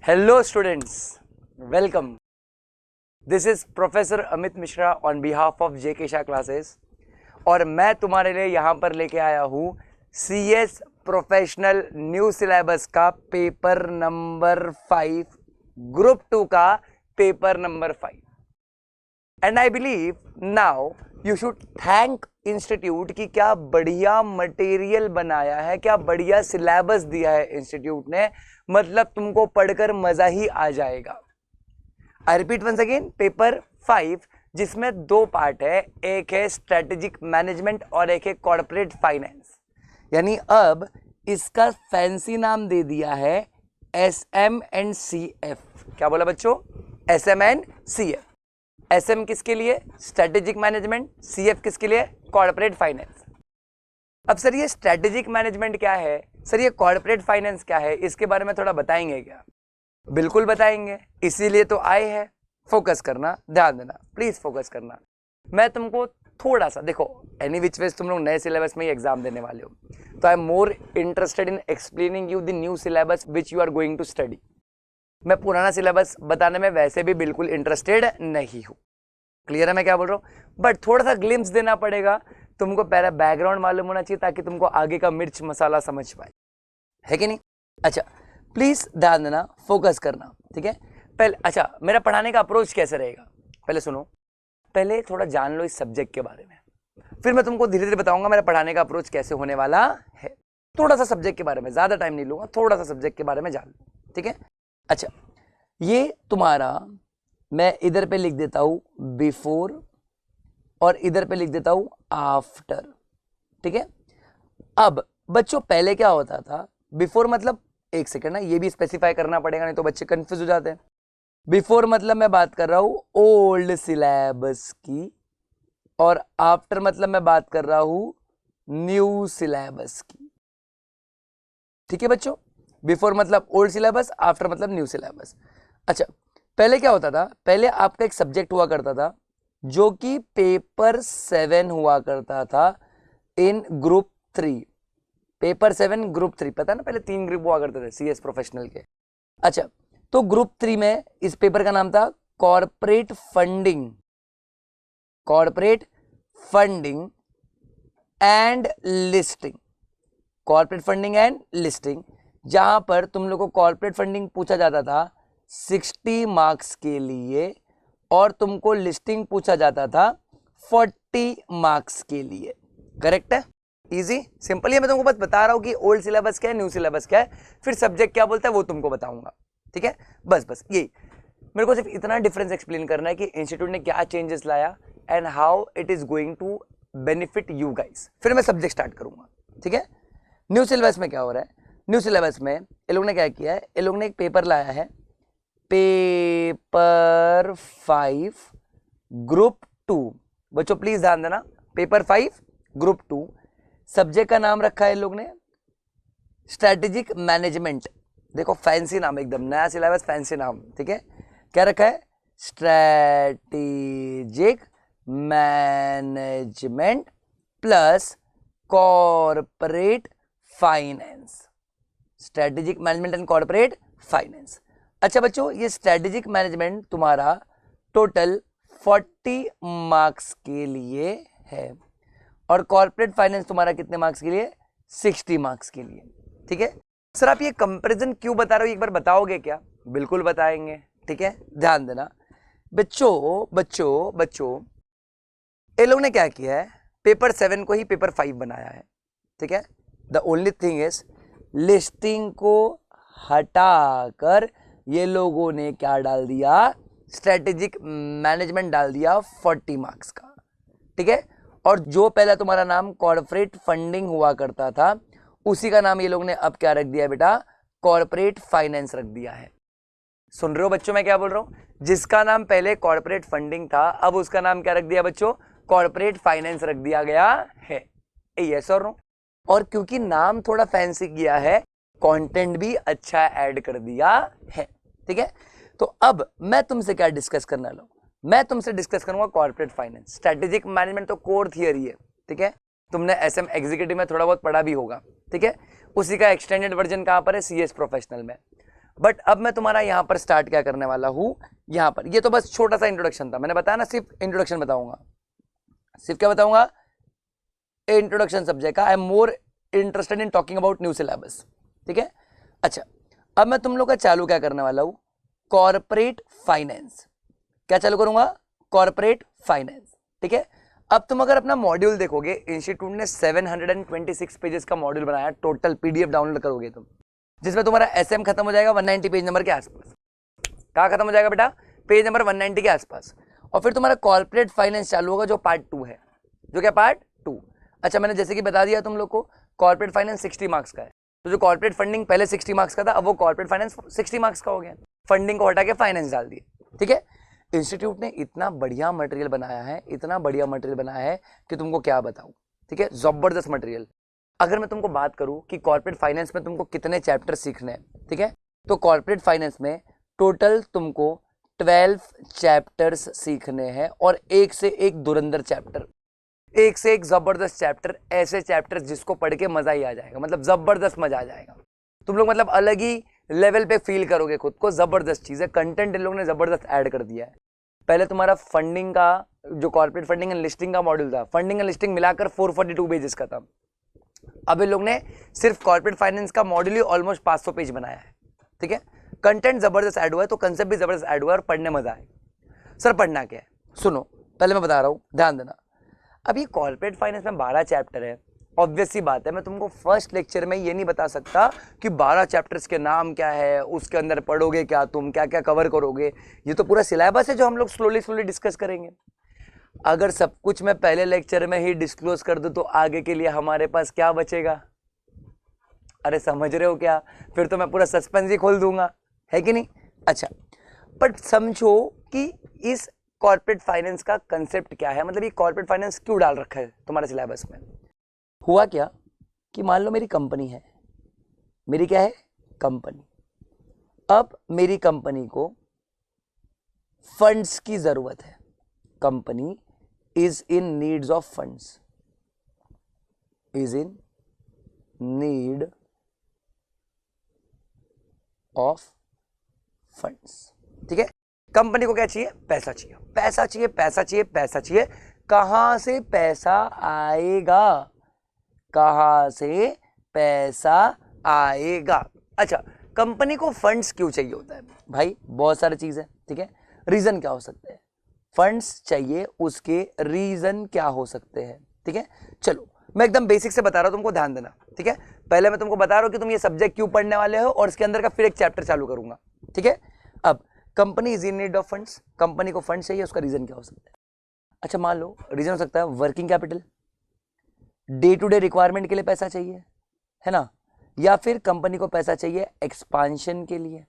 Hello students, welcome. This is Professor Amit Mishra on behalf of JK Shah Classes और मैं तुम्हारे लिए यहाँ पर लेके आया हूँ CS प्रोफेशनल न्यू सिलेबस का पेपर नंबर 5, ग्रुप 2 का paper number 5. And I believe now you should thank institute कि क्या बढ़िया मटेरियल बनाया है, क्या बढ़िया सिलेबस दिया है इंस्टीट्यूट ने. मतलब तुमको पढ़कर मजा ही आ जाएगा. I repeat once again, paper 5 जिसमें 2 पार्ट है, एक है स्ट्रेटेजिक मैनेजमेंट और एक है कॉर्पोरेट फाइनेंस. यानी अब इसका फैंसी नाम दे दिया है SM&CF. क्या बोला बच्चों? SM&CF. SM किसके लिए? Strategic management. CF किसके लिए? Corporate finance. अब सर ये स्ट्रेटेजिक मैनेजमेंट क्या है, सर ये कॉर्पोरेट फाइनेंस क्या है, इसके बारे में थोड़ा बताएंगे क्या? बिल्कुल बताएंगे, इसीलिए तो आए हैं. फोकस करना, ध्यान देना, प्लीज फोकस करना. मैं तुमको थोड़ा सा, देखो एनी विच वेज तुम लोग नए सिलेबस में ही एग्जाम देने वाले हो, तो I am more interested in explaining you the new syllabus which you are going to study. मैं पुराना सिलेबस बताने में वैसे भी बिल्कुल इंटरेस्टेड नहीं हूँ. क्लियर है मैं क्या बोल रहा हूँ? बट थोड़ा सा ग्लिम्स देना पड़ेगा, तुमको पहला बैकग्राउंड मालूम होना चाहिए ताकि तुमको आगे का मिर्च मसाला समझ पाए, है कि नहीं? अच्छा प्लीज ध्यान देना, फोकस करना, ठीक है? पहले अच्छा, मेरा पढ़ाने का अप्रोच कैसे रहेगा पहले सुनो. पहले थोड़ा जान लो इस सब्जेक्ट के बारे में, फिर मैं तुमको धीरे धीरे बताऊंगा मेरा पढ़ाने का अप्रोच कैसे होने वाला है. थोड़ा सा सब्जेक्ट के बारे में, ज्यादा टाइम नहीं लूंगा, थोड़ा सा सब्जेक्ट के बारे में जान लो, ठीक है? अच्छा, ये तुम्हारा, मैं इधर पे लिख देता हूं बिफोर और इधर पे लिख देता हूं आफ्टर, ठीक है? अब बच्चों पहले क्या होता था, बिफोर मतलब, एक सेकंड ना, ये भी स्पेसिफाई करना पड़ेगा नहीं तो बच्चे कंफ्यूज हो जाते हैं. बिफोर मतलब मैं बात कर रहा हूं ओल्ड सिलेबस की, और आफ्टर मतलब मैं बात कर रहा हूं न्यू सिलेबस की. ठीक है बच्चों? बिफोर मतलब ओल्ड सिलेबस, आफ्टर मतलब न्यू सिलेबस. अच्छा, पहले क्या होता था, पहले आपका एक सब्जेक्ट हुआ करता था जो कि पेपर 7 हुआ करता था इन ग्रुप 3. पेपर 7 ग्रुप 3, पता है ना, पहले 3 ग्रुप हुआ करते थे CS प्रोफेशनल के. अच्छा, तो ग्रुप 3 में इस पेपर का नाम था corporate funding. Corporate funding and listing. Corporate funding and listing, जहां पर तुम लोग को कॉर्पोरेट फंडिंग पूछा जाता था 60 मार्क्स के लिए और तुमको लिस्टिंग पूछा जाता था 40 मार्क्स के लिए. करेक्ट है? Easy simple. ये मैं तुमको बस बता रहा हूं कि ओल्ड सिलेबस क्या है, न्यू सिलेबस क्या है, फिर सब्जेक्ट क्या बोलता है वो तुमको बताऊंगा, ठीक है? बस यही मेरे को सिर्फ इतना डिफरेंस एक्सप्लेन करना है कि इंस्टीट्यूट ने क्या चेंजेस लाया and how it is going to benefit you guys. फिर मैं सब्जेक्ट स्टार्ट करूंगा, ठीक है? न्यू सिलेबस में क्या हो रहा है, न्यू सिलेबस में ये लोग ने क्या किया है, ये लोग ने एक पेपर लाया है, पेपर 5 ग्रुप 2. बच्चों प्लीज ध्यान देना, पेपर 5 ग्रुप 2. सब्जेक्ट का नाम रखा है लोग ने स्ट्रेटेजिक मैनेजमेंट. देखो फैंसी नाम, एकदम नया सिलेबस, फैंसी नाम, ठीक है? क्या रखा है? Strategic management plus corporate finance. Strategic management and corporate finance. अच्छा बच्चों, ये स्ट्रेटेजिक मैनेजमेंट तुम्हारा टोटल 40 मार्क्स के लिए है और कॉर्पोरेट फाइनेंस तुम्हारा कितने मार्क्स के लिए? 60 मार्क्स के लिए, ठीक है? सर आप ये कंपैरिजन क्यों बता रहे हो, एक बार बताओगे क्या? बिल्कुल बताएंगे, ठीक है? ध्यान देना बच्चों ये लोग ने क्या किया है, पेपर 7 को ही पेपर 5 बनाया है, ठीक है? The only thing is listing को हटाकर ये लोगों ने क्या डाल दिया, स्ट्रेटेजिक मैनेजमेंट डाल दिया 40 मार्क्स का, ठीक है? और जो पहला तुम्हारा नाम कॉर्पोरेट फंडिंग हुआ करता था उसी का नाम ये लोग ने अब क्या रख दिया बेटा, कॉर्पोरेट फाइनेंस रख दिया है. सुन रहे हो बच्चों मैं क्या बोल रहा हूं? जिसका नाम पहले कॉर्पोरेट फंडिंग था अब उसका नाम क्या रख दिया बच्चों, कॉर्पोरेट फाइनेंस रख दिया गया है. यस और नो? और क्योंकि नाम थोड़ा फैंसी किया है, कंटेंट भी अच्छा ऐड कर दिया है, ठीक है? तो अब मैं तुमसे क्या डिस्कस करना लो, मैं तुमसे डिस्कस करूंगा कॉर्पोरेट फाइनेंस. स्ट्रेटेजिक मैनेजमेंट तो कोर थियरी है, ठीक है? तुमने SM एग्जीक्यूटिव में थोड़ा बहुत पढ़ा भी होगा, ठीक है? उसी का एक्सटेंडेड वर्जन कहां पर है? CS प्रोफेशनल में. बट अब मैं तुम्हारा यहाँ पर स्टार्ट क्या करने वाला हूँ, यहाँ पर ये तो बस छोटा सा इंट्रोडक्शन था, मैंने बताया ना सिर्फ इंट्रोडक्शन बताऊंगा, सिर्फ क्या बताऊंगा, इंट्रोडक्शन सब्जेक्ट का। आई am more interested in talking about new syllabus, ठीक है। अच्छा, अब मैं तुम लोग का चालू क्या करने वाला हूँ, कॉर्पोरेट फाइनेंस। क्या चालू करूंगा, कॉर्पोरेट फाइनेंस, ठीक है। अब तुम अगर अपना मॉड्यूल देखोगे, इंस्टीट्यूट ने 726 पेजेस का मॉड्यूल बनाया, टोटल पीडीएफ डाउनलोड करोगे तुम, जिसमें तुम्हारा एसएम खत्म हो जाएगा 190 पेज नंबर के आसपास। कहाँ खत्म हो जाएगा बेटा, पेज नंबर 190 के आसपास। और फिर तुम्हारा कॉर्पोरेट फाइनेंस चालू होगा, जो पार्ट 2 है, जो क्या पार्ट 2। अच्छा, मैंने जैसे कि बता दिया तुम लोग को, कॉर्पोरेट फाइनेंस 60 मार्क्स का है, तो जो कॉर्पोरेट फंडिंग पहले 60 मार्क्स का था, अब वो कॉर्पोरेट फाइनेंस 60 मार्क्स का हो गया, फंडिंग को हटा के फाइनेंस डाल दिए, ठीक है। इंस्टीट्यूट ने इतना बढ़िया मटेरियल बनाया है, इतना बढ़िया मटेरियल बनाया है कि तुमको क्या बताऊं, ठीक है, जबरदस्त मटेरियल। अगर मैं तुमको बात करूं कि कॉर्पोरेट फाइनेंस में तुमको कितने चैप्टर सीखने हैं, ठीक है, तो कॉर्पोरेट फाइनेंस में टोटल तुमको 12 चैप्टर्स सीखने हैं, और एक से एक धुरंधर चैप्टर, एक से एक जबरदस्त चैप्टर, ऐसे चैप्टर्स जिसको पढ़ के मजा ही आ जाएगा, मतलब जबरदस्त मजा आ जाएगा तुम लोग, मतलब अलग ही लेवल पे फील करोगे खुद को, जबरदस्त चीज है। कंटेंट इन लोगों ने जबरदस्त ऐड कर दिया है। पहले तुम्हारा फंडिंग का, जो कॉर्पोरेट फंडिंग एंड लिस्टिंग का मॉड्यूल था, फंडिंग एंड लिस्टिंग मिलाकर 442 पेजेस का था। अब इन लोग ने सिर्फ कॉर्पोरेट फाइनेंस का मॉड्यूल ही ऑलमोस्ट 500 पेज बनाया है, ठीक है। कंटेंट जबरदस्त ऐड हुआ है, तो कंसेप्ट भी जबरदस्त ऐड हुआ है, और पढ़ने मजा आए। सर पढ़ना क्या है, सुनो, पहले मैं बता रहा हूँ, ध्यान देना। अब ये कॉर्पोरेट फाइनेंस में 12 चैप्टर है, ऑब्वियस सी बात है, मैं तुमको फर्स्ट लेक्चर में ये नहीं बता सकता कि 12 चैप्टर्स के नाम क्या है, उसके अंदर पढ़ोगे क्या, तुम क्या क्या कवर करोगे। ये तो पूरा सिलेबस है जो हम लोग स्लोली डिस्कस करेंगे। अगर सब कुछ मैं पहले लेक्चर में ही डिस्क्लोज कर दूं तो आगे के लिए हमारे पास क्या बचेगा, अरे समझ रहे हो क्या, फिर तो मैं पूरा सस्पेंस ही खोल दूंगा, है कि नहीं। अच्छा, बट समझो कि इस कॉर्पोरेट फाइनेंस का कंसेप्ट क्या है, मतलब ये कॉर्पोरेट फाइनेंस क्यों डाल रखा है तुम्हारे सिलेबस में। हुआ क्या कि मान लो मेरी कंपनी है, मेरी क्या है, कंपनी। अब मेरी कंपनी को फंड्स की जरूरत है, company is in needs of funds, is in need of funds, ठीक है। कंपनी को क्या चाहिए, पैसा चाहिए, पैसा चाहिए, पैसा चाहिए, पैसा चाहिए। कहां से पैसा आएगा, कहां से पैसा आएगा। अच्छा, कंपनी को फंड्स क्यों चाहिए होता है भाई, बहुत सारी चीज है, ठीक है। रीजन क्या हो सकते हैं, फंड्स चाहिए उसके रीजन क्या हो सकते हैं, ठीक है। चलो मैं एकदम बेसिक से बता रहा हूं, तुमको ध्यान देना, ठीक है। पहले मैं तुमको बता रहा हूं कि तुम ये सब्जेक्ट क्यों पढ़ने वाले हो, और इसके अंदर का फिर एक चैप्टर चालू करूंगा, ठीक है। अब company is in need of funds, company को फंड चाहिए, उसका रीजन क्या हो सकता है। अच्छा, मान लो रीजन हो सकता है working capital, day to day requirement के लिए पैसा चाहिए, है ना, या फिर कंपनी को पैसा चाहिए एक्सपांशन के लिए,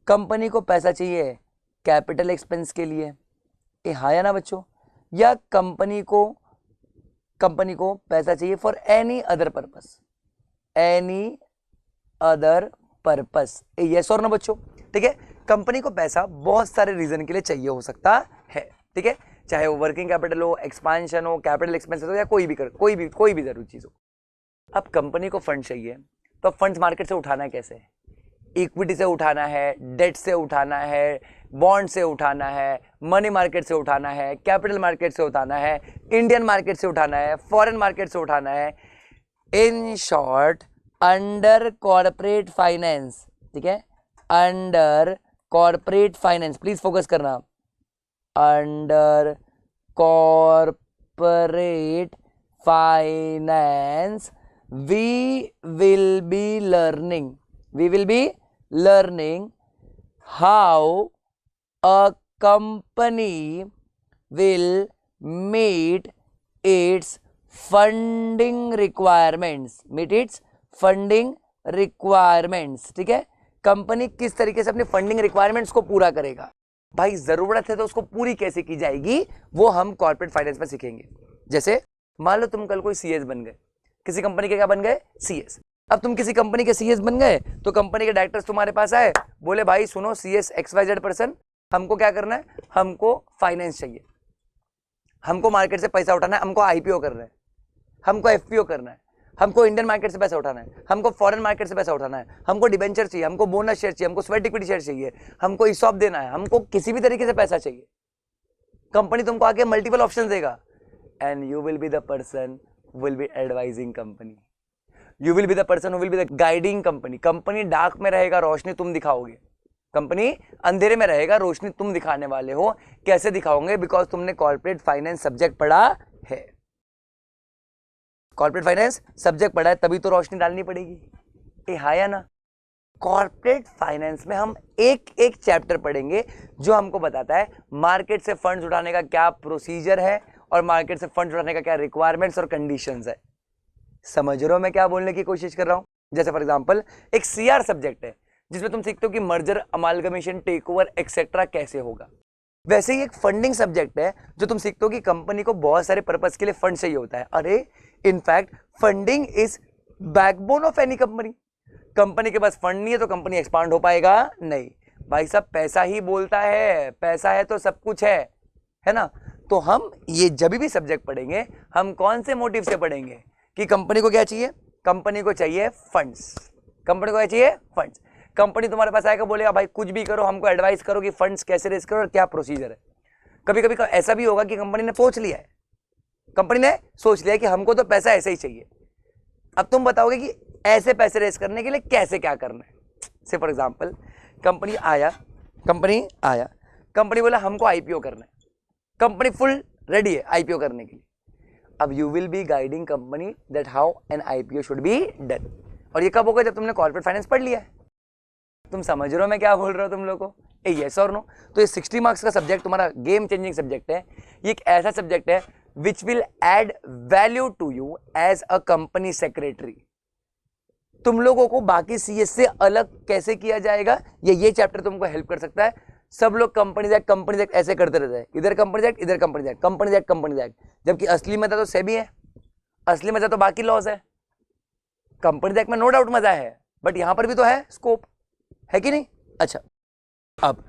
कंपनी को पैसा चाहिए कैपिटल एक्सपेंस के लिए, ये हाँ या ना बच्चों, या कंपनी को पैसा चाहिए for any other purpose, any other purpose, yes और नो बच्चों, ठीक है। कंपनी को पैसा बहुत सारे रीजन के लिए चाहिए हो सकता है, ठीक है, चाहे वो वर्किंग कैपिटल हो, एक्सपांशन हो, कैपिटल एक्सपेंस हो, या कोई भी जरूरी चीज हो। अब कंपनी को फंड चाहिए, तो फंड्स मार्केट से उठाना कैसे है, इक्विटी से उठाना है, डेट से उठाना है, बॉन्ड से उठाना है, मनी मार्केट से उठाना है, कैपिटल मार्केट से उठाना है, इंडियन मार्केट से उठाना है, फॉरेन मार्केट से उठाना है, in short under corporate finance, ठीक है, under corporate finance, please focus करना, under corporate finance we will be learning how a company will meet its funding requirements, ठीक है। कंपनी किस तरीके से अपनी फंडिंग रिक्वायरमेंट्स को पूरा करेगा, भाई जरूरत है तो उसको पूरी कैसे की जाएगी, वो हम कॉर्पोरेट फाइनेंस में सीखेंगे। जैसे मान लो तुम कल कोई सीएस बन गए, किसी कंपनी के क्या बन गए, सीएस। अब तुम किसी कंपनी के सीएस बन गए, तो कंपनी के डायरेक्टर्स तुम्हारे पास आए, बोले भाई सुनो सीएस XYZ पर्सन, हमको क्या करना है, हमको फाइनेंस चाहिए, हमको मार्केट से पैसा उठाना है, हमको आईपीओ करना है, हमको एफपीओ करना है। हमको इंडियन मार्केट से पैसा उठाना है, हमको फॉरेन मार्केट से पैसा उठाना है, हमको डिबेंचर चाहिए, हमको बोनस शेयर चाहिए, हमको स्वेट इक्विटी शेयर चाहिए, हमको ईसॉप देना है, हमको किसी भी तरीके से पैसा चाहिए, कंपनी तुमको आके मल्टीपल ऑप्शन देगा and you will be the person will be advising company, you will be the person who will be the guiding company. Company dark में रहेगा, रोशनी तुम दिखाओगे, कंपनी अंधेरे में रहेगा, रोशनी तुम दिखाने वाले हो। कैसे दिखाओगे? बिकॉज तुमने कॉर्पोरेट फाइनेंस सब्जेक्ट पढ़ा है, कॉर्पोरेट फाइनेंस सब्जेक्ट पढ़ा है, तभी तो रोशनी डालनी पड़ेगी। हाँ या ना? कॉर्पोरेट फाइनेंस में हम एक एक चैप्टर पढ़ेंगे जो हमको बताता है मार्केट से फंड्स उठाने का क्या प्रोसीजर है और मार्केट से फंड्स उठाने का क्या रिक्वायरमेंट्स और कंडीशंस है। समझ रहे हो मैं क्या बोलने की कोशिश कर रहा हूं? जैसे फॉर एग्जांपल एक सीआर सब्जेक्ट है जिसमें तुम सीखते हो कि merger, amalgamation, take over etcetera कैसे होगा। वैसे ही एक फंडिंग सब्जेक्ट है जो तुम सीखते हो कि कंपनी को बहुत सारे पर्पस के लिए फंड चाहिए होता है। अरे in fact funding is backbone of any company. Company के पास फंड नहीं है तो कंपनी एक्सपांड हो पाएगा नहीं। भाई साहब पैसा ही बोलता है, पैसा है तो सब कुछ है ना? तो हम ये जब भी सब्जेक्ट पढ़ेंगे हम कौन से मोटिव से पढ़ेंगे कि कंपनी को क्या चाहिए? कंपनी को चाहिए फंड्स। कंपनी को क्या चाहिए? फंड्स। कंपनी तुम्हारे पास आएगा, बोलेगा भाई कुछ भी करो, हमको एडवाइस करो कि फंड्स कैसे रेज करो और क्या प्रोसीजर है। कभी कभी ऐसा भी होगा कि कंपनी ने सोच लिया है, कंपनी ने सोच लिया कि हमको तो पैसा ऐसे ही चाहिए। अब तुम बताओगे कि ऐसे पैसे रेज करने के लिए कैसे क्या करना है। से फॉर एग्जांपल कंपनी आया, कंपनी बोला हमको आईपीओ करना है, कंपनी फुल रेडी है आईपीओ करने के लिए। अब you will be guiding company that how an IPO should be done. और ये कब होगा? जब तुमने कॉर्पोरेट फाइनेंस पढ़ लिया है। तुम समझ रहे हो मैं क्या बोल रहा हूं तुम लोगों को? यस और नो? तो ये 60 मार्क्स का सब्जेक्ट तुम्हारा गेम चेंजिंग सब्जेक्ट है। ये एक ऐसा सब्जेक्ट है which will add value to you as a company secretary. तुम लोगों को बाकी सीएस से अलग कैसे किया जाएगा ये चैप्टर तुमको हेल्प कर सकता है। सब लोग कंपनीज एक्ट ऐसे करते रहते हैं, इधर कंपनीज एक्ट, इधर कंपनीज एक्ट, जबकि असली मजा तो सेबी है, असली मजा तो बाकी लॉज है। कंपनीज एक्ट में नो डाउट मजा है, बट यहां पर भी तो है स्कोप, है कि नहीं? अच्छा, अब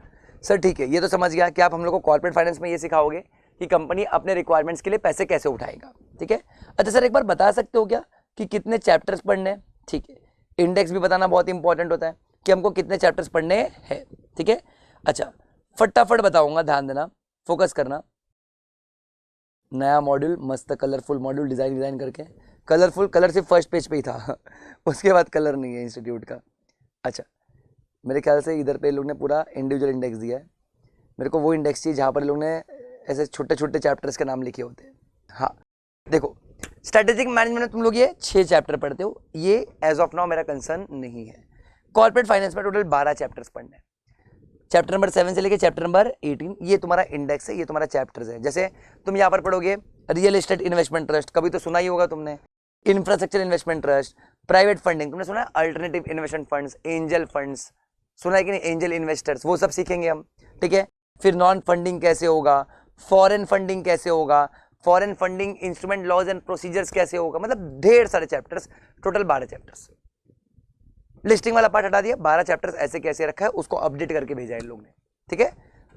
सर ठीक है, ये तो समझ गया कि आप हम लोग को कॉर्पोरेट फाइनेंस में ये सिखाओगे कि कंपनी अपने रिक्वायरमेंट्स के लिए पैसे कैसे उठाएगा। ठीक है। अच्छा सर एक बार बता सकते हो क्या कि कितने चैप्टर्स पढ़ने हैं? ठीक है, इंडेक्स भी बताना बहुत इंपॉर्टेंट होता है कि हमको कितने चैप्टर्स पढ़ने हैं। ठीक है। अच्छा फटाफट बताऊंगा, ध्यान देना, फोकस करना। नया मॉड्यूल, मस्त कलरफुल मॉड्यूल डिजाइन करके, कलरफुल कलर सिर्फ फर्स्ट पेज पे ही था उसके बाद कलर नहीं है इंस्टीट्यूट का। अच्छा मेरे ख्याल से इधर पे लोग ने पूरा इंडिविजुअल इंडेक्स दिया है, मेरे को वो इंडेक्स चाहिए जहाँ पर लोग ने ऐसे छोटे छोटे चैप्टर्स के नाम लिखे होते हैं। हाँ देखो, स्ट्रेटेजिक मैनेजमेंट में तुम लोग ये 6 चैप्टर पढ़ते हो, ये एज ऑफ नाउ मेरा कंसर्न नहीं है। कॉर्पोरेट फाइनेंस में टोटल 12 चैप्टर्स पढ़ने हैं, चैप्टर नंबर 7 से लेके चैप्टर नंबर 18, ये तुम्हारा इंडेक्स है, ये तुम्हारा चैप्टर्स है। जैसे तुम यहाँ पर पढ़ोगे रियल एस्टेट इन्वेस्टमेंट ट्रस्ट, कभी तो सुना ही होगा तुमने, infrastructure investment trust, private funding तुमने सुना है, alternative investment funds, angel funds सुना है कि नहीं, एंजल इन्वेस्टर्स, वो सब सीखेंगे हम। ठीक है। फिर नॉन फंडिंग कैसे होगा, फॉरेन फंडिंग कैसे होगा, foreign funding instrument laws and procedures कैसे होगा, मतलब ढेर सारे चैप्टर्स, टोटल 12 चैप्टर्स। लिस्टिंग वाला पार्ट हटा दिया, 12 चैप्टर्स ऐसे कैसे रखा है उसको अपडेट करके भेजा इन लोग ने। ठीक है।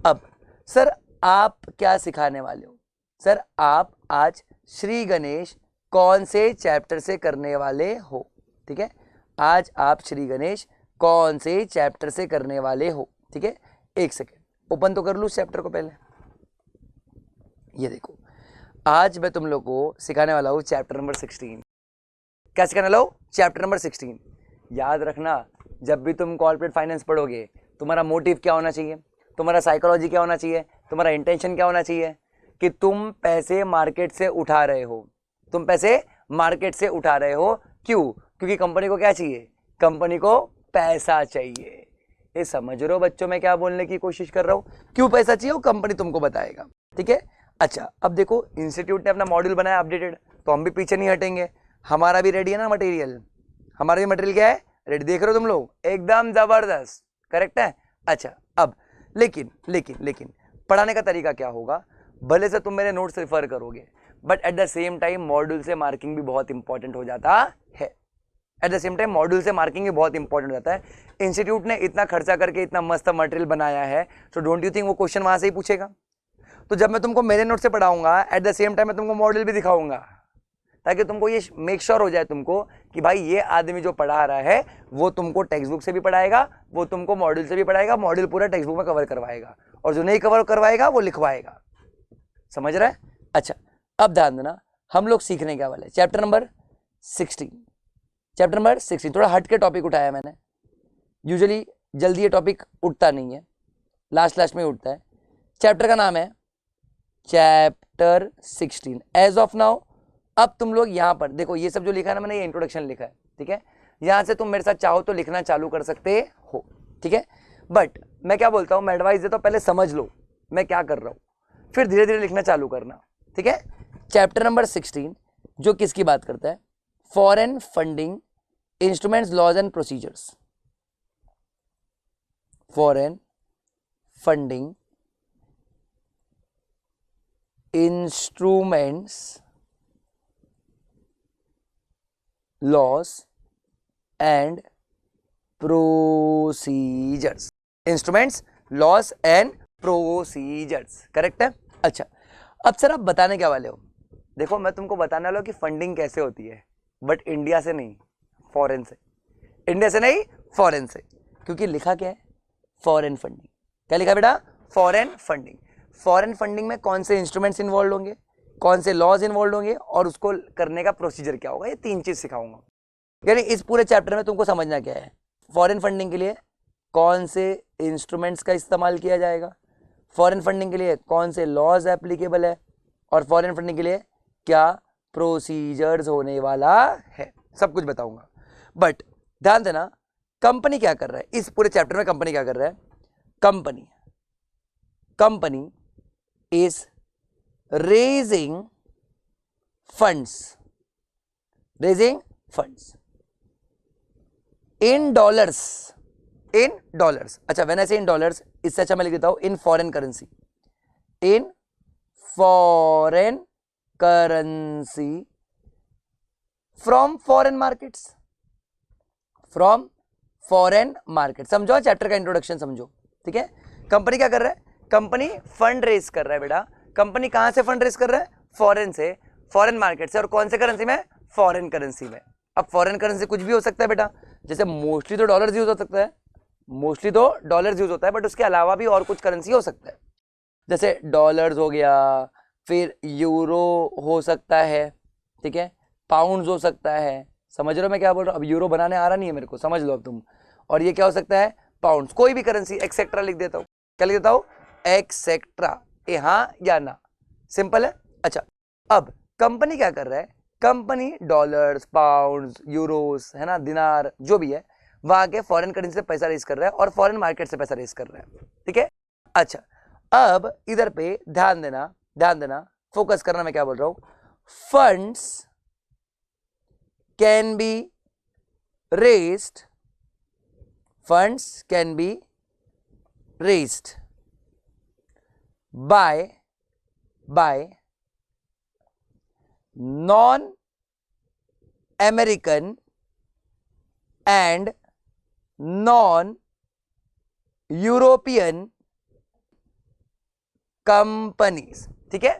अब सर आप क्या सिखाने वाले हो? सर आप आज श्री गणेश कौन से चैप्टर से करने वाले हो? ठीक है, आज आप श्री गणेश कौन से चैप्टर से करने वाले हो? ठीक है, एक सेकेंड ओपन तो कर लूँ चैप्टर को पहले। ये देखो, आज मैं तुम लोग को सिखाने वाला हूँ चैप्टर नंबर 16। क्या सिखाने वाला हूँ? Chapter number 16। याद रखना, जब भी तुम कॉर्पोरेट फाइनेंस पढ़ोगे तुम्हारा मोटिव क्या होना चाहिए, तुम्हारा साइकोलॉजी क्या होना चाहिए, तुम्हारा इंटेंशन क्या होना चाहिए कि तुम पैसे मार्केट से उठा रहे हो। तुम पैसे मार्केट से उठा रहे हो क्यों? क्योंकि कंपनी को क्या चाहिए? कंपनी को पैसा चाहिए। ये समझ रहे हो बच्चों मैं क्या बोलने की कोशिश कर रहा हूँ? क्यों पैसा चाहिए वो कंपनी तुमको बताएगा। ठीक है। अच्छा अब देखो, इंस्टीट्यूट ने अपना मॉड्यूल बनाया अपडेटेड, तो हम भी पीछे नहीं हटेंगे, हमारा भी रेडी है ना मटेरियल, हमारा भी मटेरियल क्या है? रेडी। देख रहे हो तुम लोग, एकदम जबरदस्त, करेक्ट है। अच्छा अब लेकिन पढ़ाने का तरीका क्या होगा? भले से तुम मेरे नोट्स रिफर करोगे, but at the same time module से मार्किंग भी बहुत इंपॉर्टेंट हो जाता है। At the same time module से मार्किंग भी बहुत इंपॉर्टेंट हो जाता है। इंस्टीट्यूट ने इतना खर्चा करके इतना मस्त मटेरियल बनाया है, तो डोंट यू थिंक वो क्वेश्चन वहां से ही पूछेगा? तो जब मैं तुमको मेरे नोट से पढ़ाऊंगा, एट द सेम टाइम मैं तुमको मॉड्यूल भी दिखाऊंगा, ताकि तुमको ये मेक श्योर हो जाए तुमको कि भाई ये आदमी जो पढ़ा रहा है वो तुमको टेक्स्ट बुक से भी पढ़ाएगा, वो तुमको मॉड्यूल से भी पढ़ाएगा, मॉड्यूल पूरा टेक्स्ट बुक में कवर करवाएगा, और जो नहीं कवर करवाएगा वो लिखवाएगा। समझ रहा है? अच्छा, अब ध्यान देना, हम लोग सीखने क्या वाले, चैप्टर नंबर 16। चैप्टर नंबर 16 थोड़ा हट के टॉपिक उठाया मैंने, यूजुअली जल्दी ये टॉपिक उठता नहीं है, लास्ट में उठता है। चैप्टर का नाम है चैप्टर 16। एज ऑफ नाउ अब तुम लोग यहां पर देखो, ये सब जो लिखा है ना मैंने, ये इंट्रोडक्शन लिखा है, ठीक है। यहां से तुम मेरे साथ चाहो तो लिखना चालू कर सकते हो, ठीक है। बट मैं क्या बोलता हूं, मैं एडवाइस देता हूं, पहले समझ लो मैं क्या कर रहा हूं, फिर धीरे धीरे लिखना चालू करना, ठीक है। चैप्टर नंबर 16 जो किसकी बात करता है, foreign funding instruments, laws and procedures. Foreign funding instruments, laws and procedures. Instruments, laws and procedures, correct है। अच्छा, अब सर आप बताने क्या वाले हो, देखो मैं तुमको बताने वाला हूं कि फंडिंग कैसे होती है, बट इंडिया से नहीं, फॉरेन से। इंडिया से नहीं, फॉरेन से, क्योंकि लिखा क्या है, फॉरेन फंडिंग। क्या लिखा बेटा, फॉरेन फंडिंग। फॉरेन फंडिंग में कौन से इंस्ट्रूमेंट्स इन्वॉल्व होंगे, कौन से लॉज इन्वॉल्व होंगे, और उसको करने का प्रोसीजर क्या होगा, ये 3 चीज सिखाऊंगा। यानी इस पूरे चैप्टर में तुमको समझना क्या है, फॉरेन फंडिंग के लिए कौन से इंस्ट्रूमेंट्स का इस्तेमाल किया जाएगा, फॉरेन फंडिंग के लिए कौन से लॉज एप्लीकेबल है, और फॉरेन फंडिंग के लिए क्या प्रोसीजर्स होने वाला है, सब कुछ बताऊंगा। बट ध्यान देना, कंपनी क्या कर रहा है इस पूरे चैप्टर में, कंपनी क्या कर रहा है, company is raising funds in dollars। अच्छा, when I say in dollars, इससे अच्छा मैं लिख देता हूं in foreign currency, from foreign markets। समझो चैप्टर का इंट्रोडक्शन समझो, ठीक है। कंपनी क्या कर रहा है, कंपनी फंड रेज कर रहा है बेटा। कंपनी कहां से फंड रेज कर रहा है, फॉरेन से, फॉरेन मार्केट से, और कौन से करेंसी में, फॉरेन करेंसी में। अब फॉरेन करेंसी कुछ भी हो सकता है बेटा, जैसे मोस्टली तो डॉलर्स यूज हो सकता है, बट उसके अलावा भी और कुछ करेंसी हो सकता है, जैसे डॉलर्स हो गया, फिर यूरो हो सकता है, ठीक है, पाउंड्स हो सकता है। समझ रहे हो मैं क्या बोल रहा हूँ, अब यूरो बनाने आ रहा नहीं है मेरे को, समझ लो अब तुम। और ये क्या हो सकता है, पाउंड्स, कोई भी करेंसी, एक्सेट्रा लिख देता हूँ। क्या लिख देता हूँ, एक्सेट्रा, ए हाँ या ना, सिंपल है। अच्छा, अब कंपनी क्या कर रहा है, कंपनी डॉलर्स, पाउंड्स, यूरोस, है ना, दिनार, जो भी है वहां के फॉरेन करेंसी से पैसा रेज कर रहा है, और फॉरेन मार्केट से पैसा रेज कर रहा है, ठीक है। अच्छा, अब इधर पे ध्यान देना, फोकस करना, मैं क्या बोल रहा हूं, funds can be raised by non-American and non-European companies, ठीक है।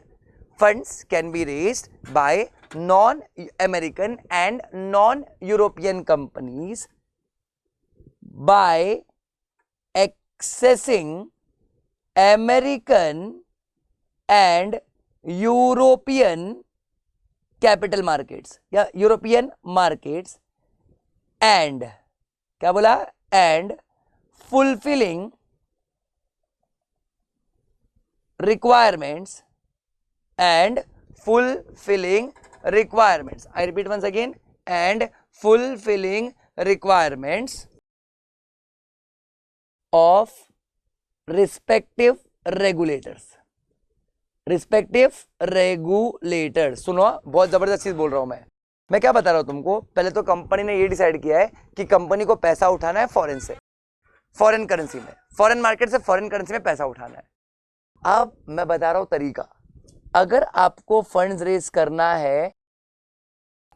Funds can be raised bye non-American and non-European companies by accessing American and European capital markets या European markets, and क्या बोला, and fulfilling requirements, I repeat once again, and fulfilling requirements of respective regulators। सुनो, बहुत जबरदस्त चीज बोल रहा हूं मैं क्या बता रहा हूं तुमको। पहले तो कंपनी ने ये डिसाइड किया है कि कंपनी को पैसा उठाना है फॉरेन से, फॉरेन करेंसी में, फॉरेन मार्केट से फॉरेन करेंसी में पैसा उठाना है। अब मैं बता रहा हूं तरीका, अगर आपको फंड्स रेज करना है,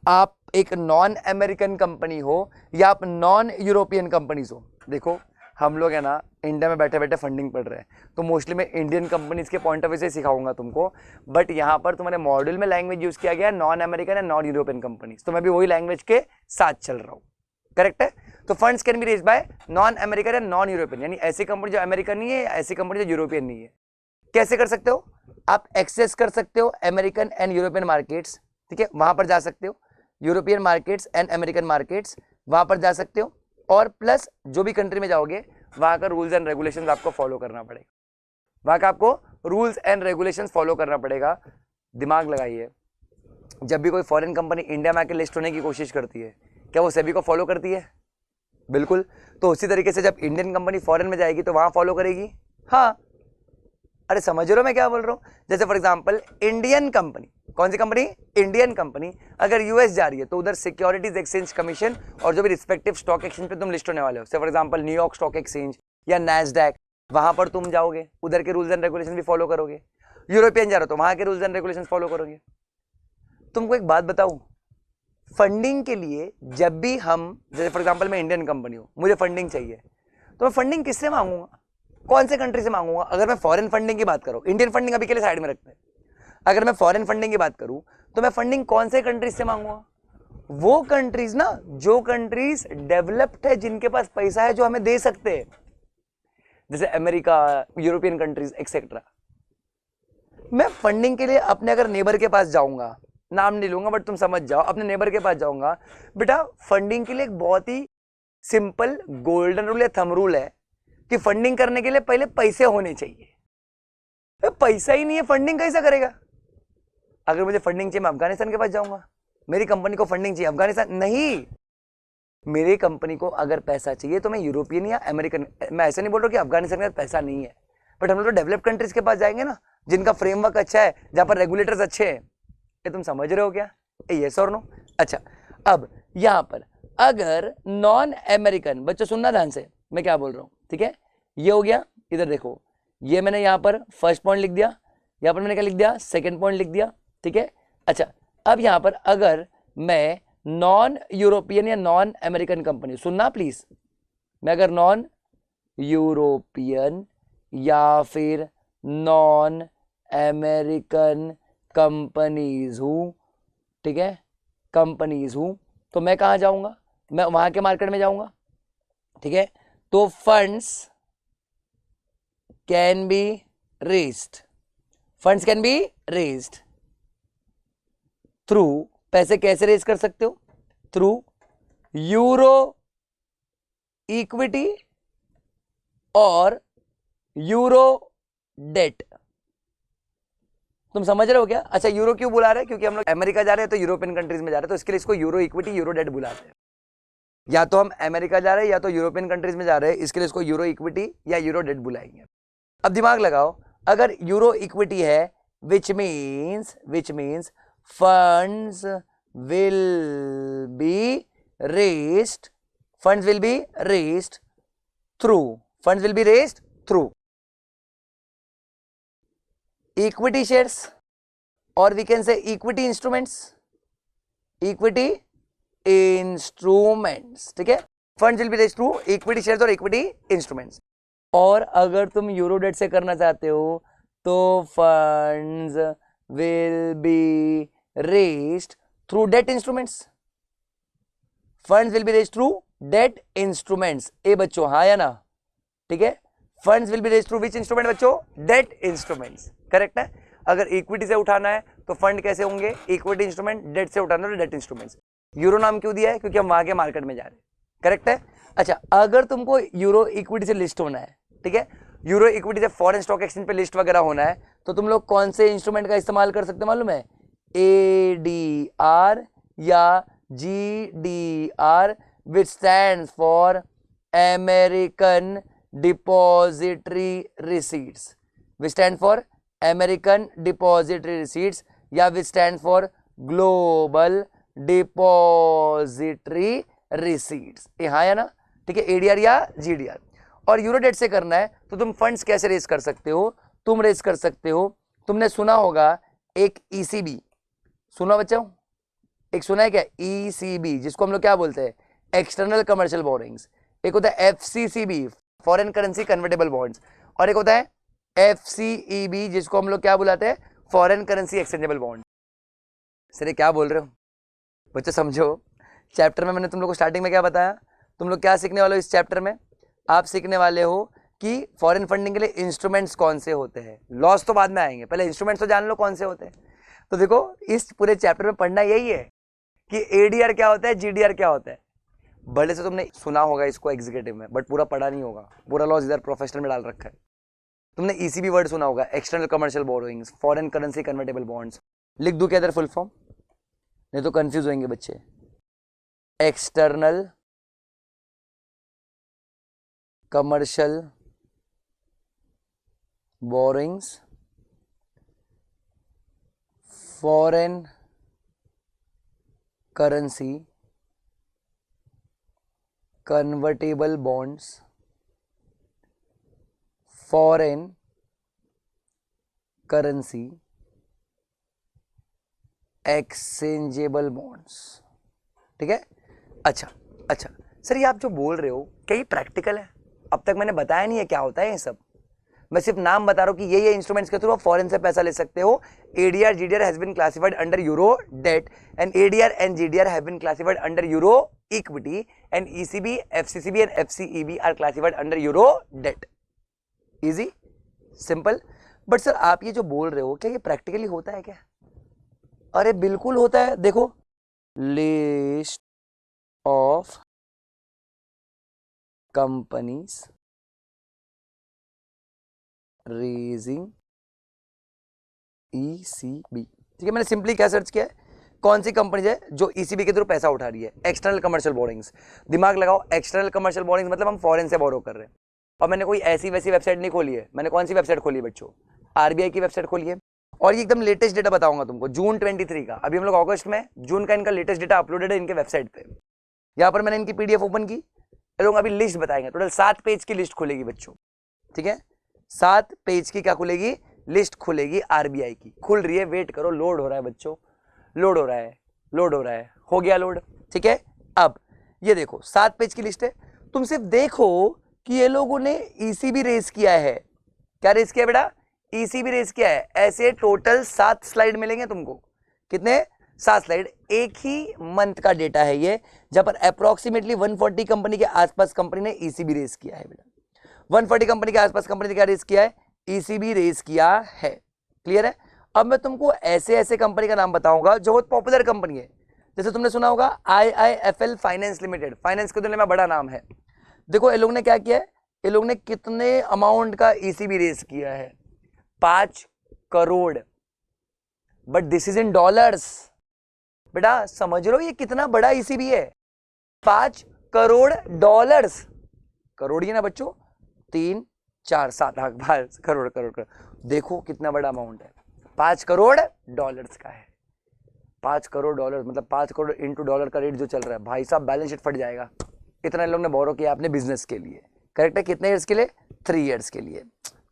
आप एक नॉन अमेरिकन कंपनी हो या आप नॉन यूरोपियन कंपनीज हो, देखो हम लोग है ना इंडिया में बैठे बैठे फंडिंग पढ़ रहे हैं, तो मोस्टली मैं इंडियन कंपनीज के पॉइंट ऑफ व्यू से सिखाऊंगा तुमको, बट यहाँ पर तुम्हारे मॉड्यूल में लैंग्वेज यूज किया गया non American and non European companies, तो मैं भी वही लैंग्वेज के साथ चल रहा हूँ, करेक्ट है। तो funds can be raise by non American and non European, यानी ऐसी कंपनी जो अमेरिकन नहीं है, ऐसी कंपनी जो यूरोपियन नहीं है। कैसे कर सकते हो आप? एक्सेस कर सकते हो अमेरिकन एंड यूरोपियन मार्केट्स, ठीक है, वहां पर जा सकते हो, European markets and American markets वहां पर जा सकते हो, और प्लस जो भी कंट्री में जाओगे वहां का रूल्स एंड रेगुलेशंस आपको फॉलो करना पड़ेगा, वहां का आपको रूल्स एंड रेगुलेशंस फॉलो करना पड़ेगा। दिमाग लगाइए, जब भी कोई फॉरेन कंपनी इंडिया में आके लिस्ट होने की कोशिश करती है, क्या वो सेबी को फॉलो करती है? बिल्कुल। तो उसी तरीके से जब इंडियन कंपनी फॉरेन में जाएगी तो वहां फॉलो करेगी। हाँ, अरे समझ रहे हो मैं क्या बोल रहा हूँ? जैसे फॉर एग्जांपल इंडियन कंपनी, कौन सी कंपनी? इंडियन कंपनी अगर यूएस जा रही है तो उधर सिक्योरिटीज एक्सचेंज कमीशन और जो भी रिस्पेक्टिव स्टॉक एक्सचेंज पे तुम लिस्ट होने वाले हो, for example New York stock exchange या नैस्डैक, वहां पर तुम जाओगे, उधर के रूल्स एंड रेगुलेशन भी फॉलो करोगे। यूरोपियन जा रहे हो तो वहां के रूल्स एंड रेगुलेशन फॉलो करोगे। तुमको एक बात बताऊं, फंडिंग के लिए जब भी हम, जैसे फॉर एग्जांपल मैं इंडियन कंपनी हूं, मुझे फंडिंग चाहिए, तो मैं फंडिंग किससे मांगूंगा? कौन से कंट्री से मांगूंगा? अगर मैं फॉरेन फंडिंग की बात करूं, इंडियन फंडिंग अभी के लिए साइड में रखते हैं, अगर मैं फॉरेन फंडिंग की बात करूं तो मैं फंडिंग कौन से कंट्रीज से मांगूंगा? वो कंट्रीज ना जो कंट्रीज डेवलप्ड है, जिनके पास पैसा है, जो हमें दे सकते हैं, जैसे अमेरिका, यूरोपियन कंट्रीज एक्सेट्रा। मैं फंडिंग के लिए अपने अगर नेबर के पास जाऊंगा, नाम नहीं लूंगा बट तुम समझ जाओ, अपने नेबर के पास जाऊंगा, बेटा फंडिंग के लिए एक बहुत ही सिंपल गोल्डन रूल या थंब रूल है कि फंडिंग करने के लिए पहले पैसे होने चाहिए। पैसा ही नहीं है, फंडिंग कैसा करेगा? अगर मुझे फंडिंग चाहिए मैं अफगानिस्तान के पास जाऊंगा, मेरी कंपनी को फंडिंग चाहिए अफगानिस्तान नहीं, मेरी कंपनी को अगर पैसा चाहिए तो मैं यूरोपियन या अमेरिकन, मैं ऐसा नहीं बोल रहा कि अफगानिस्तान के पास पैसा नहीं है, बट हम लोग तो डेवलप कंट्रीज के पास जाएंगे ना, जिनका फ्रेमवर्क अच्छा है, जहां पर रेगुलेटर्स अच्छे हैं। ये तुम समझ रहे हो क्या? यस और नो? अच्छा, अब यहां पर अगर नॉन अमेरिकन, बच्चों सुनना ध्यान से मैं क्या बोल रहा हूं, ठीक है? ये हो गया, इधर देखो, ये मैंने यहां पर फर्स्ट पॉइंट लिख दिया, यहां पर मैंने क्या लिख दिया? सेकंड पॉइंट लिख दिया, ठीक है। अच्छा, अब यहां पर अगर मैं नॉन यूरोपियन या नॉन अमेरिकन कंपनी, सुनना प्लीज, मैं अगर नॉन यूरोपियन या फिर नॉन अमेरिकन कंपनीज हूं, ठीक है, कंपनीज हूं, तो मैं कहां जाऊंगा? मैं वहां के मार्केट में जाऊंगा, ठीक है। तो funds can B raised, funds can B raised through, पैसे कैसे रेज कर सकते हो? थ्रू यूरो इक्विटी और यूरो डेट। तुम समझ रहे हो क्या? अच्छा, यूरो क्यों बुला रहे हैं? क्योंकि हम लोग अमेरिका जा रहे हैं तो यूरोपियन कंट्रीज में जा रहे हैं, तो इसके लिए इसको यूरो इक्विटी यूरो डेट बुलाते हैं। या तो हम अमेरिका जा रहे हैं या तो यूरोपियन कंट्रीज में जा रहे हैं, इसके लिए इसको यूरो इक्विटी या यूरो डेट बुलाएंगे। अब दिमाग लगाओ, अगर यूरो इक्विटी है which means funds will be raised, funds will be raised through, funds will be raised through equity shares, और we can say equity instruments, equity instruments, ठीक है। Funds will be raised through equity shares और equity instruments. और अगर तुम euro date से करना चाहते हो तो funds will be raised through debt instruments, funds will be raised through debt instruments. ए बच्चों, हाँ या ना? ठीक है, funds will be raised through which instrument बच्चों? डेट इंस्ट्रूमेंट्स, करेक्ट है। अगर इक्विटी से उठाना है तो फंड कैसे होंगे? इक्विटी इंस्ट्रूमेंट, डेट से उठाना है तो डेट इंस्ट्रूमेंट्स। यूरो नाम क्यों दिया है? क्योंकि हम वहां के मार्केट में जा रहे हैं, करेक्ट है। अच्छा, अगर तुमको यूरो इक्विटी से लिस्ट होना है, ठीक है, यूरो इक्विटी से फॉरेन स्टॉक एक्सचेंज पे लिस्ट वगैरह होना है, तो तुम लोग कौन से इंस्ट्रूमेंट का इस्तेमाल कर सकते हो मालूम है? ADR या GDR, which stands for American depository receipts, which stand for American depository receipts, या which stand for global depository receipts. हाँ या ना? ठीक है, ADR या GDR। और यूरो डेट से करना है तो तुम फंड्स कैसे रेज कर सकते हो? तुम रेज कर सकते हो, तुमने सुना होगा एक ECB, सुना बच्चों? एक सुना है क्या? ECB, जिसको हम लोग क्या बोलते हैं? External commercial borings. एक होता है FCCB, foreign currency convertible bonds, और एक होता है FCEB जिसको हम लोग क्या बुलाते हैं, foreign currency exchangeable bond. Sir ये क्या बोल रहे हो बच्चों, समझो। चैप्टर में मैंने तुम लोग को स्टार्टिंग में क्या बताया, तुम लोग क्या सीखने वाले हो इस चैप्टर में, आप सीखने वाले हो कि फॉरेन फंडिंग के लिए इंस्ट्रूमेंट्स कौन से होते हैं। लॉस तो बाद में आएंगे, पहले इंस्ट्रूमेंट्स तो जान लो कौन से होते हैं। तो देखो इस पूरे चैप्टर में पढ़ना यही है कि ADR क्या होता है, GDR क्या होता है। भले से तुमने सुना होगा इसको एग्जीक्यूटिव में, बट पूरा पढ़ा नहीं होगा, पूरा लॉस इधर प्रोफेशनल में डाल रखा है। तुमने ECB वर्ड सुना होगा, external commercial borrowings, foreign currency convertible bonds. लिख दूं क्या इधर फुल फॉर्म, नहीं तो कंफ्यूज होंगे बच्चे। External commercial borrowings, foreign currency convertible bonds, foreign currency exchangeable bonds. ठीक है, अच्छा सर ये आप जो बोल रहे हो क्या ये प्रैक्टिकल है? अब तक मैंने बताया नहीं है क्या होता है ये सब, मैं सिर्फ नाम बता रहा हूं कि ये इंस्ट्रूमेंट्स के थ्रू आप फॉरेन से पैसा ले सकते हो। ADR GDR has been classified under euro debt and ADR and GDR have been classified under euro equity and ECB, FCCB and FCEB are classified under euro debt. Easy, simple. But sir आप ये जो बोल रहे हो क्या ये practically होता है क्या? अरे बिल्कुल होता है। देखो, list of companies raising ECB। ठीक है, मैंने सिंपली क्या सर्च किया है, कौन सी कंपनी है जो ECB के थ्रू पैसा उठा रही है। एक्सटर्नल कमर्शियल बोरिंग्स, दिमाग लगाओ, एक्सटर्नल कमर्शियल बोरिंग्स मतलब हम फॉरेन से बोरो कर रहे हैं। और मैंने कोई ऐसी वैसी वेबसाइट नहीं खोली है, मैंने कौन सी वेबसाइट खोली है बच्चों, RBI की वेबसाइट खोली है। और ये एकदम लेटेस्ट डेटा बताऊंगा तुमको, जून 23 का, अभी हम लोग अगस्त में, जून का इनका लेटेस्ट डेटा अपलोडेड है इनके वेबसाइट पे। यहाँ पर मैंने इनकी PDF ओपन की, लोग अभी लिस्ट बताएंगे, टोटल 7 पेज की लिस्ट खुलेगी बच्चों। ठीक है, 7 पेज की क्या खुलेगी, लिस्ट खुलेगी RBI की, खुल रही है, वेट करो, लोड हो रहा है बच्चों, लोड हो रहा है, हो गया लोड। ठीक है, अब ये देखो 7 पेज की लिस्ट है, तुम सिर्फ देखो कि ये लोगों ने ECB रेस किया है। क्या रेस किया बेटा, ECB रेस किया है। ऐसे टोटल 7 स्लाइड मिलेंगे तुमको, कितने, 7 स्लाइड, एक ही मंथ का डेटा है ये, जहां पर अप्रोक्सीमेटली 140 कंपनी के आसपास कंपनी ने ECB रेस किया है बेटा। 140 कंपनी के आसपास कंपनी ने क्या रेस किया है, ECB रेस किया है। क्लियर है? अब मैं तुमको ऐसे ऐसे कंपनी का नाम बताऊंगा जो बहुत पॉपुलर कंपनी है, जैसे तुमने सुना होगा IIFL फाइनेंस लिमिटेड, फाइनेंस के दुनिया में बड़ा नाम है। देखो ये लोग ने क्या किया है, ये लोग ने कितने अमाउंट का ECB रेस किया है, 5 crore, but this is in dollars. बेटा समझ लो ये कितना बड़ा ECB है, 5 करोड़ डॉलर्स, करोड़ ही ना बच्चों, 3 4 7 8 करोड़ करोड़। देखो कितना बड़ा अमाउंट है, 5 करोड़ डॉलर्स का है। 5 करोड़ डॉलर मतलब 5 करोड़ इंटू डॉलर का रेट जो चल रहा है, भाई साहब बैलेंस शीट फट जाएगा। इतना लोग ने बोरो किया अपने बिजनेस के लिए। करेक्ट है, कितने ईयर्स के लिए, 3 ईयर्स के लिए।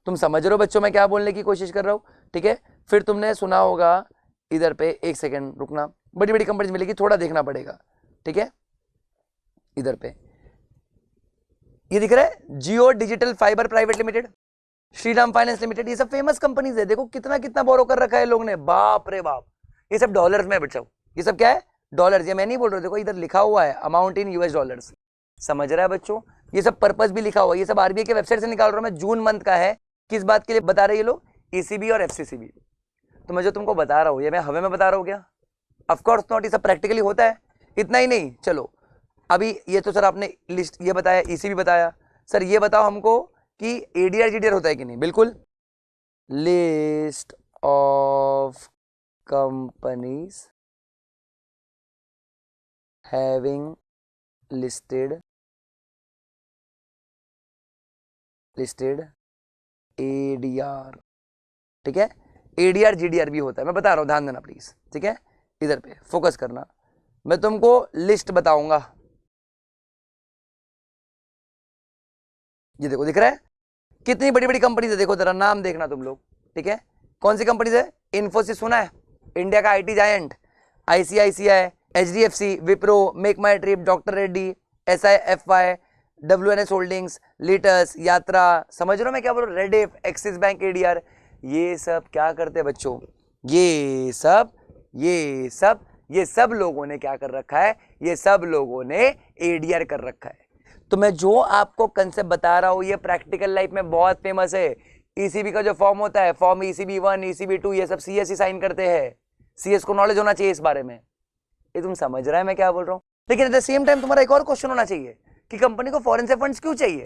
तुम समझ रहे हो बच्चों मैं क्या बोलने की कोशिश कर रहा हूँ? ठीक है, फिर तुमने सुना होगा इधर पे, एक सेकेंड रुकना, बड़ी बड़ी कंपनीज मिलेगी, थोड़ा देखना पड़ेगा। ठीक है, इधर पे ये दिख रहा है, Jio digital fibre private limited, Shriram finance limited, ये सब फेमस कंपनीज है। देखो कितना कितना बोरो कर रखा है लोग ने, बाप रे बाप। ये सब डॉलर्स में बच्चों, ये सब क्या है, डॉलर्स। ये मैं नहीं बोल रहा, देखो इधर लिखा हुआ है अमाउंट इन US डॉलर्स। समझ रहा है बच्चों, ये सब पर्पस भी लिखा हुआ है, ये सब RBI के वेबसाइट से निकाल रहा हूं मैं, जून मंथ का है। किस बात के लिए बता रहे ये लोग, ECB और FCCB। तो मैं जो तुमको बता रहा हूँ ये मैं हवे में बता रहा हूँ क्या? ऑफकोर्स नॉट, ये सब प्रैक्टिकली होता है। इतना ही नहीं, चलो अभी ये तो सर आपने लिस्ट ये बताया, ECB बताया, सर ये बताओ हमको कि ADR GDR होता है कि नहीं? बिल्कुल, list of companies having listed ADR। ठीक है, ADR GDR भी होता है, मैं बता रहा हूं, ध्यान देना प्लीज। ठीक है, इधर पे फोकस करना, मैं तुमको लिस्ट बताऊंगा। ये देखो दिख रहा है कितनी बड़ी बड़ी कंपनीज है, देखो जरा नाम देखना तुम लोग। ठीक है, कौन सी कंपनीज है? इन्फोसिस सुना है, इंडिया का IT giant, ICICI, HDFC, Wipro, make my trip, doctor Reddy, SIFY, WNS holdings, लिटस, यात्रा, समझ रहे हो मैं क्या बोल रहा हूँ, रेडिफ, एक्सिस बैंक ADR, ये सब क्या करते हैं बच्चों, ये सब लोगों ने क्या कर रखा है, ये सब लोगों ने ADR कर रखा है। तो मैं जो आपको कंसेप्ट बता रहा हूं ये प्रैक्टिकल लाइफ में बहुत फेमस है। ECB का जो फॉर्म होता है, फॉर्म ECB1, ECB2, ये सब CS ही साइन करते हैं। CS को नॉलेज होना चाहिए इस बारे में। ये तुम समझ रहा है मैं क्या बोल रहा हूँ। लेकिन एट द सेम टाइम तुम्हारा एक और क्वेश्चन होना चाहिए कि कंपनी को फॉरेन से फंड्स क्यों चाहिए,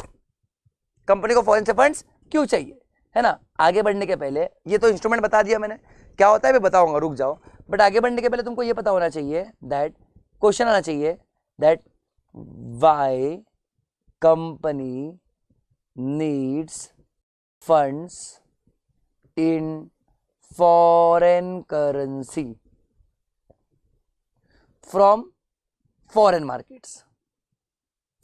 कंपनी को फॉरेन से फंड्स क्यों चाहिए, है ना। आगे बढ़ने के पहले ये तो इंस्ट्रूमेंट बता दिया मैंने, क्या होता है भी बताऊंगा, रुक जाओ। बट आगे बढ़ने के पहले तुमको ये पता होना चाहिए दैट, क्वेश्चन आना चाहिए that why company needs funds in foreign currency from foreign markets,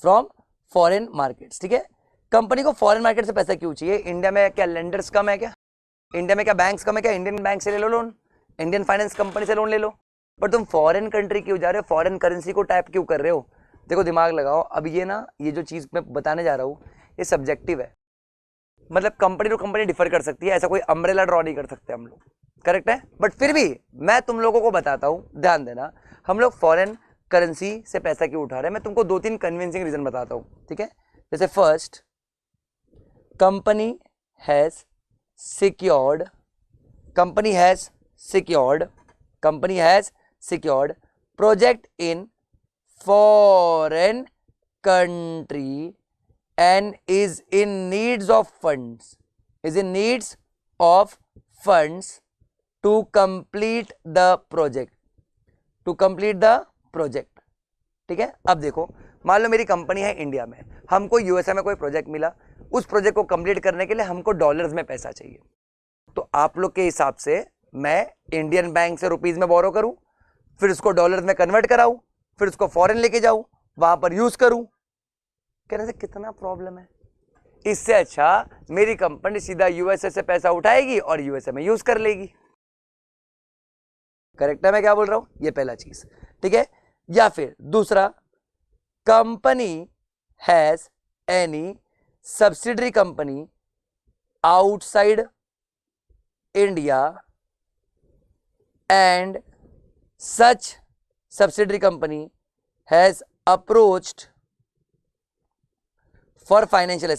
from foreign markets. ठीक है, कंपनी को फॉरेन मार्केट से पैसा क्यों चाहिए। इंडिया में क्या लेंडर्स कम है क्या, इंडिया में क्या बैंक्स कम है क्या, इंडियन बैंक से ले लो लोन, इंडियन फाइनेंस कंपनी से लोन ले लो। पर तुम फॉरेन कंट्री क्यों जा रहे हो, फॉरेन करेंसी को टैप क्यों कर रहे हो। देखो दिमाग लगाओ, अब ये ना, ये जो चीज मैं बताने जा रहा हूँ ये सब्जेक्टिव है, मतलब कंपनी टू कंपनी डिफर कर सकती है, ऐसा कोई अम्ब्रेला ड्रॉ नहीं कर सकते हम लोग, करेक्ट है। बट फिर भी मैं तुम लोगों को बताता हूँ, ध्यान देना, हम लोग फॉरेन करेंसी से पैसा क्यों उठा रहे हैं। मैं तुमको 2-3 कन्विंसिंग रीजन बताता हूँ, ठीक है। जैसे first, company has secured project in foreign country and is in needs of funds to complete the project, ठीक है। अब देखो, मान लो मेरी कंपनी है इंडिया में, हमको USA में कोई प्रोजेक्ट मिला, उस प्रोजेक्ट को कंप्लीट करने के लिए हमको डॉलर्स में पैसा चाहिए। तो आप लोग के हिसाब से मैं इंडियन बैंक से रुपीज में बोरो करूं, फिर उसको डॉलर्स में कन्वर्ट कराऊं, फिर उसको फॉरेन लेके जाऊं, वहां पर यूज करूं, कहने से कितना प्रॉब्लम है। इससे अच्छा मेरी कंपनी सीधा USA से पैसा उठाएगी और USA में यूज कर लेगी, करेक्ट है मैं क्या बोल रहा हूं, ये पहला चीज, ठीक है। या फिर दूसरा, company has any subsidiary company outside India and such subsidiary company has approached for financial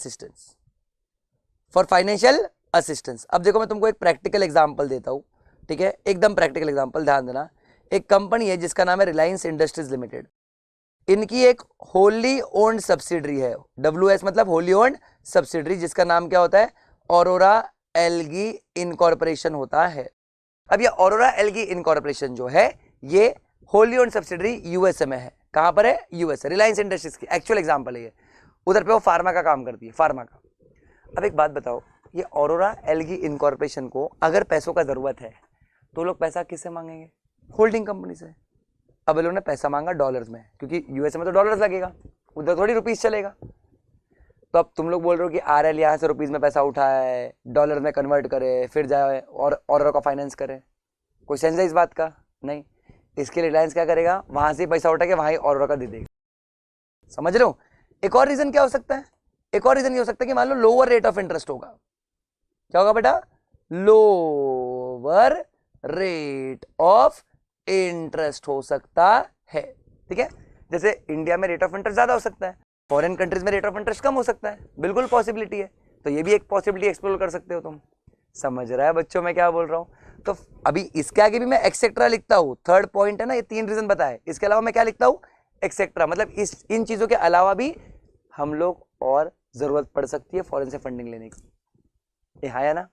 assistance. अब देखो मैं तुमको एक प्रैक्टिकल एग्जांपल देता हूं, ठीक है, एकदम प्रैक्टिकल एग्जांपल, ध्यान देना। एक कंपनी है जिसका नाम है रिलायंस इंडस्ट्रीज लिमिटेड, इनकी एक होली ओन्ड सब्सिडरी है, WS मतलब होली ओन्ड सब्सिडरी, जिसका नाम क्या होता है, ऑरोरा एल्गी इनकॉर्पोरेशन होता है। अब ये ऑरोरा एल्गी इनकॉर्पोरेशन जो है ये होली ओन्ड सब्सिडरी USA में है। कहां पर है, US, रिलायंस इंडस्ट्रीज की एक्चुअल एग्जांपल है ये। उधर पे वो फार्मा का काम करती है, फार्मा का। अब एक बात बताओ, ये ऑरोरा एल्गी इनकॉर्पोरेशन को अगर पैसों का जरूरत है तो लोग पैसा किससे मांगेंगे, होल्डिंग कंपनी से। अब लोगों ने पैसा मांगा डॉलर्स में, क्योंकि USA में तो डॉलर्स लगेगा, उधर थोड़ी रुपीस चलेगा। तो अब तुम लोग बोल रहे हो कि RL यहाँ से रुपीस में पैसा उठाए, डॉलर में कन्वर्ट करे, फिर जाए और ऑरोरा का फाइनेंस करे, कोई सेंस है इस बात का, नहीं। इसके लिए रिलायंस क्या करेगा, वहां से पैसा उठा के वहां ही ऑरोरा का दे देगा, समझ रहे हो। एक और रीजन क्या हो सकता है, एक और रीजन ये हो सकता है कि मान लो लोअर रेट ऑफ इंटरेस्ट होगा, क्या होगा बेटा, लोअर रेट ऑफ इंटरेस्ट हो सकता है, ठीक है। जैसे इंडिया में रेट ऑफ इंटरेस्ट ज्यादा हो सकता है, फॉरेन कंट्रीज में रेट ऑफ इंटरेस्ट कम हो सकता है, बिल्कुल पॉसिबिलिटी है। तो ये भी एक पॉसिबिलिटी एक्सप्लोर कर सकते हो तुम, समझ रहा है बच्चों मैं क्या बोल रहा हूं। तो अभी इसके आगे भी मैं एक्सेट्रा लिखता हूं, थर्ड पॉइंट है ना, ये 3 रीजन बताए, इसके अलावा मैं क्या लिखता हूं, एक्सेट्रा, मतलब इन चीजों के अलावा भी हम लोग और जरूरत पड़ सकती है फॉरेन से फंडिंग लेने की, ये है ना।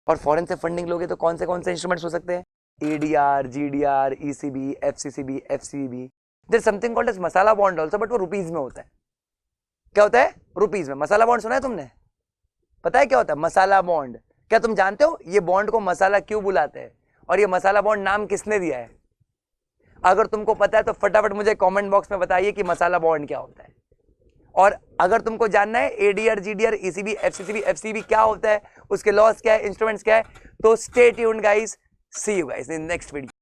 और फॉरेन से फंडिंग लोगे तो कौन से इंस्ट्रूमेंट्स हो सकते हैं, ADR, GDR, ECB, FCCB, FCB, there something called as masala bond also, but वो रुपीज में होता है। क्या होता है, रुपीज में। मसाला बॉन्ड सुना है तुमने, पता है क्या होता है मसाला बॉन्ड, क्या तुम जानते हो ये बॉन्ड को मसाला क्यों बुलाते हैं, और ये मसाला बॉन्ड नाम किसने दिया है। अगर तुमको पता है तो फटाफट मुझे कमेंट बॉक्स में बताइए कि मसाला बॉन्ड क्या होता है। और अगर तुमको जानना है ADR, GDR, ECB, FCCB, FCB क्या होता है, उसके लॉस क्या है, इंस्ट्रूमेंट्स क्या है, तो stay tuned guys, see you guys in next video.